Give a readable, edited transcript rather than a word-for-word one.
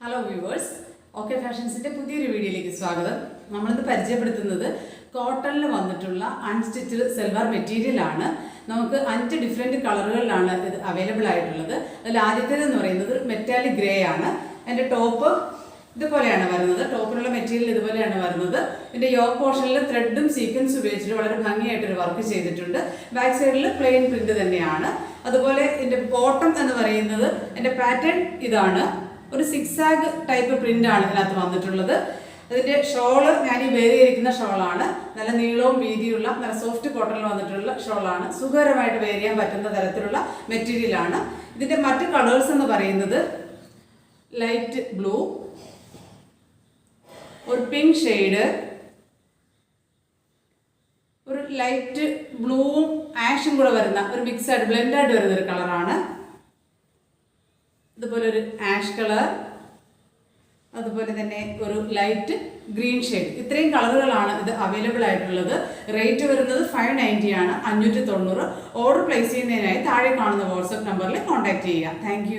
Hello viewers, okay ഫാഷൻസിൻ്റെ പുതിയൊരു വീഡിയോയിലേക്ക് സ്വാഗതം. നമ്മളിത് പരിചയപ്പെടുത്തുന്നത് കോട്ടണിൽ വന്നിട്ടുള്ള അൺസ്റ്റിച്ച്ഡ് സൽവാർ മെറ്റീരിയലാണ്. നമുക്ക് 5 ഡിഫറെൻറ്റ് കളറുകളിലാണ് ഇത് അവൈലബിൾ ആയിട്ടുള്ളത്. അതിൽ ആദ്യത്തേതെന്ന് പറയുന്നത് മെറ്റാലിക് ഗ്രേ ആണ്. അതിൻ്റെ ടോപ്പ് ഇതുപോലെയാണ് വരുന്നത്. ടോപ്പിനുള്ള മെറ്റീരിയൽ ഇതുപോലെയാണ് വരുന്നത്. ഇതിൻ്റെ യോക്ക് പോർഷനിൽ ത്രെഡും സീക്വൻസും ഉപയോഗിച്ചിട്ട് വളരെ ഭംഗിയായിട്ടൊരു വർക്ക് ചെയ്തിട്ടുണ്ട്. ബാക്ക് സൈഡിൽ പ്ലെയിൻ പ്രിന്റ് തന്നെയാണ്. അതുപോലെ ഇതിൻ്റെ ബോട്ടം എന്ന് പറയുന്നത് എൻ്റെ പാറ്റേൺ ഇതാണ്. ഒരു സിക്സാഗ് ടൈപ്പ് പ്രിന്റ് ആണ് ഇതിനകത്ത് വന്നിട്ടുള്ളത്. അതിൻ്റെ ഷോള് ഞാൻ ഈ വേരി ചെയ്തിരിക്കുന്ന ഷോളാണ്. നല്ല നീളവും വീതിയുള്ള നല്ല സോഫ്റ്റ് കോട്ടണിൽ വന്നിട്ടുള്ള ഷോളാണ്. സുഖകരമായിട്ട് വെയർ ചെയ്യാൻ പറ്റുന്ന തരത്തിലുള്ള മെറ്റീരിയലാണ്. ഇതിൻ്റെ മറ്റ് കളേഴ്സ് എന്ന് പറയുന്നത് ലൈറ്റ് ബ്ലൂ, ഒരു പിങ്ക് ഷെയ്ഡ്, ഒരു ലൈറ്റ് ബ്ലൂവും ആഷും കൂടെ വരുന്ന ഒരു മിക്സായിട്ട് ബ്ലെൻഡായിട്ട് വരുന്ന ഒരു കളറാണ്. അതുപോലെ ഒരു ആഷ് കളർ, അതുപോലെ തന്നെ ഒരു ലൈറ്റ് ഗ്രീൻ ഷെയ്ഡ്. ഇത്രയും കളറുകളാണ് ഇത് അവൈലബിൾ ആയിട്ടുള്ളത്. റേറ്റ് വരുന്നത് 590 ആണ്, 590. ഓർഡർ പ്ലേസ് ചെയ്യുന്നതിനായി താഴെ കാണുന്ന വാട്സപ്പ് നമ്പറിൽ കോൺടാക്ട് ചെയ്യുക. താങ്ക്